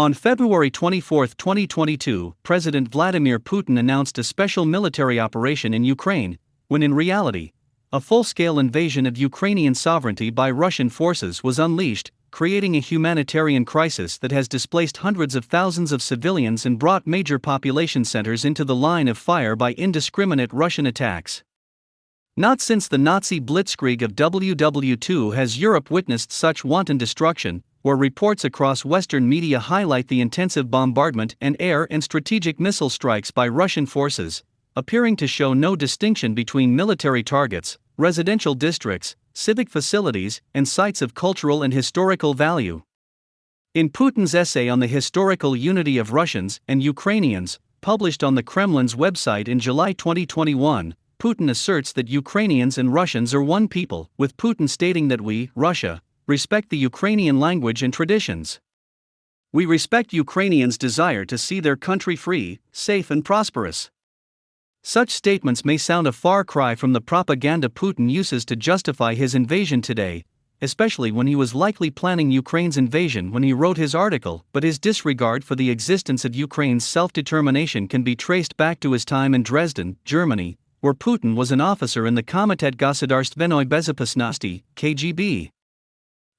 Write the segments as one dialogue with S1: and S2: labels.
S1: On February 24, 2022, President Vladimir Putin announced a special military operation in Ukraine, when in reality, a full-scale invasion of Ukrainian sovereignty by Russian forces was unleashed, creating a humanitarian crisis that has displaced hundreds of thousands of civilians and brought major population centers into the line of fire by indiscriminate Russian attacks. Not since the Nazi blitzkrieg of WW2 has Europe witnessed such wanton destruction, where reports across Western media highlight the intensive bombardment and air and strategic missile strikes by Russian forces, appearing to show no distinction between military targets, residential districts, civic facilities, and sites of cultural and historical value. In Putin's essay on the historical unity of Russians and Ukrainians, published on the Kremlin's website in July 2021, Putin asserts that Ukrainians and Russians are one people, with Putin stating that we, Russia, respect the Ukrainian language and traditions. We respect Ukrainians' desire to see their country free, safe, and prosperous. Such statements may sound a far cry from the propaganda Putin uses to justify his invasion today, especially when he was likely planning Ukraine's invasion when he wrote his article, but his disregard for the existence of Ukraine's self-determination can be traced back to his time in Dresden, Germany, where Putin was an officer in the Komitet Gosударственной Безопасности, KGB.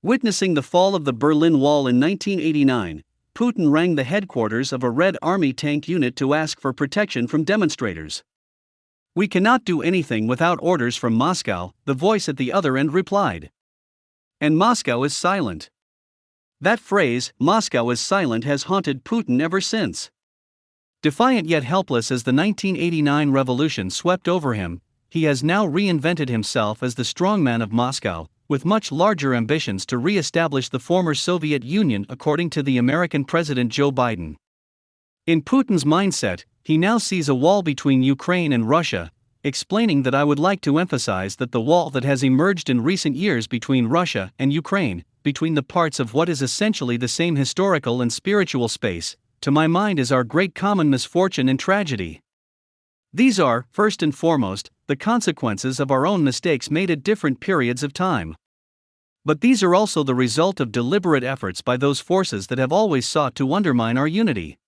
S1: Witnessing the fall of the Berlin Wall in 1989, Putin rang the headquarters of a Red Army tank unit to ask for protection from demonstrators. "We cannot do anything without orders from Moscow," the voice at the other end replied. And Moscow is silent. That phrase, "Moscow is silent," has haunted Putin ever since. Defiant yet helpless as the 1989 revolution swept over him, he has now reinvented himself as the strongman of Moscow, with much larger ambitions to re-establish the former Soviet Union, according to the American President Joe Biden. In Putin's mindset, he now sees a wall between Ukraine and Russia, explaining that "I would like to emphasize that the wall that has emerged in recent years between Russia and Ukraine, between the parts of what is essentially the same historical and spiritual space, to my mind is our great common misfortune and tragedy. These are, first and foremost, the consequences of our own mistakes made at different periods of time. But these are also the result of deliberate efforts by those forces that have always sought to undermine our unity."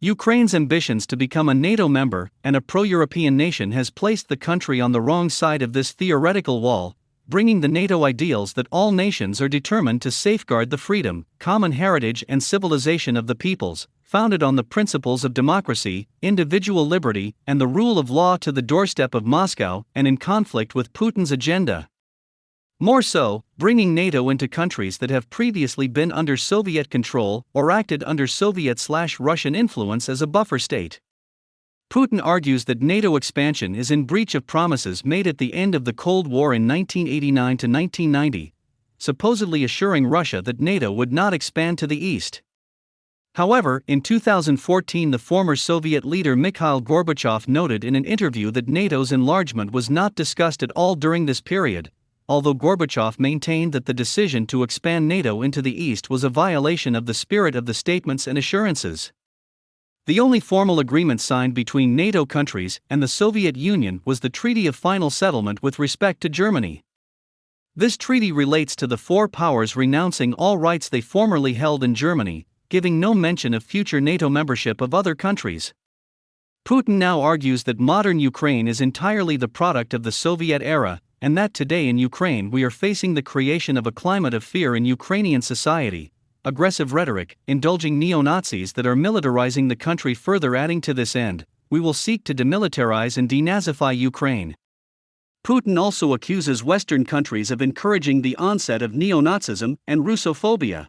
S1: Ukraine's ambitions to become a NATO member and a pro-European nation has placed the country on the wrong side of this theoretical wall, bringing the NATO ideals that all nations are determined to safeguard the freedom, common heritage and civilization of the peoples, founded on the principles of democracy, individual liberty, and the rule of law, to the doorstep of Moscow and in conflict with Putin's agenda. More so, bringing NATO into countries that have previously been under Soviet control or acted under Soviet/Russian influence as a buffer state. Putin argues that NATO expansion is in breach of promises made at the end of the Cold War in 1989 to 1990, supposedly assuring Russia that NATO would not expand to the east. However, in 2014, the former Soviet leader Mikhail Gorbachev noted in an interview that NATO's enlargement was not discussed at all during this period, although Gorbachev maintained that the decision to expand NATO into the East was a violation of the spirit of the statements and assurances. The only formal agreement signed between NATO countries and the Soviet Union was the Treaty of Final Settlement with respect to Germany. This treaty relates to the four powers renouncing all rights they formerly held in Germany, giving no mention of future NATO membership of other countries. Putin now argues that modern Ukraine is entirely the product of the Soviet era, and that today in Ukraine we are facing the creation of a climate of fear in Ukrainian society, aggressive rhetoric, indulging neo-Nazis that are militarizing the country. Further adding to this end, we will seek to demilitarize and denazify Ukraine. Putin also accuses Western countries of encouraging the onset of neo-Nazism and Russophobia.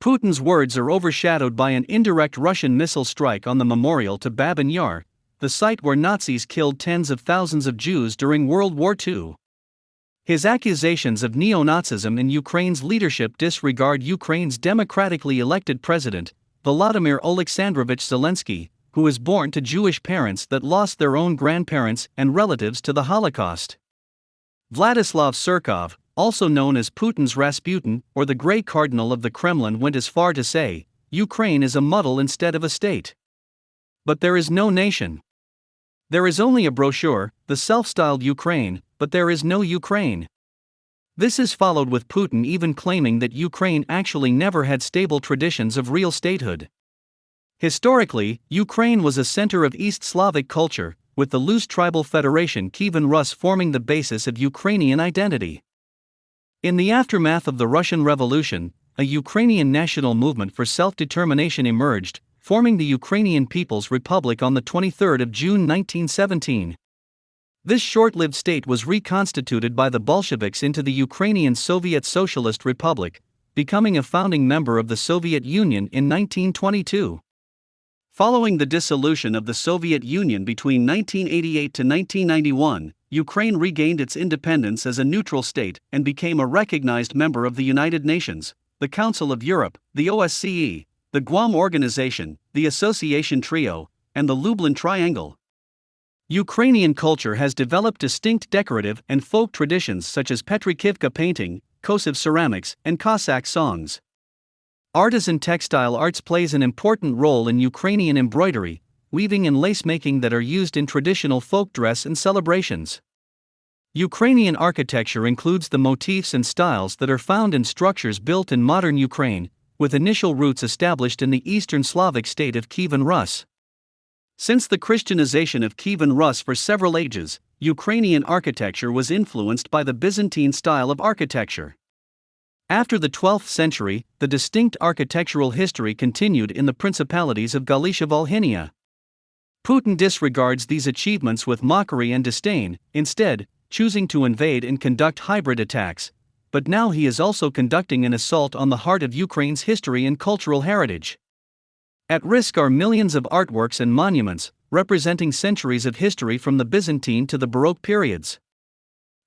S1: Putin's words are overshadowed by an indirect Russian missile strike on the memorial to Babin Yar, the site where Nazis killed tens of thousands of Jews during World War II. His accusations of neo-Nazism in Ukraine's leadership disregard Ukraine's democratically elected president, Volodymyr Alexandrovich Zelensky, who is born to Jewish parents that lost their own grandparents and relatives to the Holocaust. Vladislav Surkov, also known as Putin's Rasputin or the Grey Cardinal of the Kremlin, went as far to say, "Ukraine is a muddle instead of a state. But there is no nation. There is only a brochure, the self-styled Ukraine, but there is no Ukraine." This is followed with Putin even claiming that Ukraine actually never had stable traditions of real statehood. Historically, Ukraine was a center of East Slavic culture, with the loose tribal federation Kievan Rus forming the basis of Ukrainian identity. In the aftermath of the Russian Revolution, a Ukrainian national movement for self-determination emerged, forming the Ukrainian People's Republic on the 23rd of June 1917. This short-lived state was reconstituted by the Bolsheviks into the Ukrainian Soviet Socialist Republic, becoming a founding member of the Soviet Union in 1922. Following the dissolution of the Soviet Union between 1988 to 1991, Ukraine regained its independence as a neutral state and became a recognized member of the United Nations, the Council of Europe, the OSCE, the Guam Organization, the Association Trio, and the Lublin Triangle. Ukrainian culture has developed distinct decorative and folk traditions such as Petrikivka painting, Kosev ceramics, and Cossack songs. Artisan textile arts plays an important role in Ukrainian embroidery, weaving and lace-making that are used in traditional folk dress and celebrations. Ukrainian architecture includes the motifs and styles that are found in structures built in modern Ukraine, with initial roots established in the Eastern Slavic state of Kievan Rus. Since the Christianization of Kievan Rus for several ages, Ukrainian architecture was influenced by the Byzantine style of architecture. After the 12th century, the distinct architectural history continued in the principalities of Galicia-Volhynia. Putin disregards these achievements with mockery and disdain, instead, choosing to invade and conduct hybrid attacks, but now he is also conducting an assault on the heart of Ukraine's history and cultural heritage. At risk are millions of artworks and monuments, representing centuries of history from the Byzantine to the Baroque periods.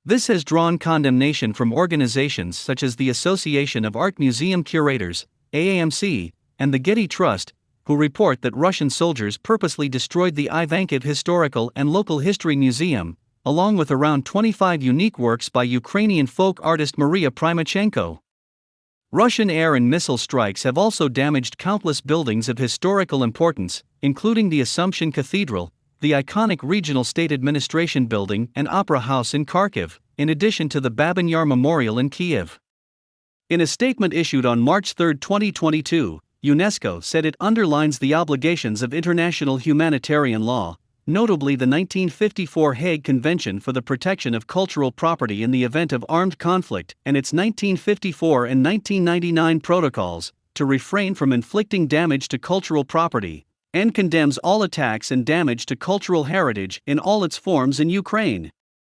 S1: This has drawn condemnation from organizations such as the Association of Art Museum Curators, AAMC, and the Getty Trust, who report that Russian soldiers purposely destroyed the Ivankiv Historical and Local History Museum, along with around 25 unique works by Ukrainian folk artist Maria Primachenko. Russian air and missile strikes have also damaged countless buildings of historical importance, including the Assumption Cathedral, the iconic Regional State Administration Building and Opera House in Kharkiv, in addition to the Babin Yar Memorial in Kiev. In a statement issued on March 3, 2022, UNESCO said it underlines the obligations of international humanitarian law, notably the 1954 Hague Convention for the Protection of Cultural Property in the Event of Armed Conflict and its 1954 and 1999 protocols, to refrain from inflicting damage to cultural property, and condemns all attacks and damage to cultural heritage in all its forms in Ukraine.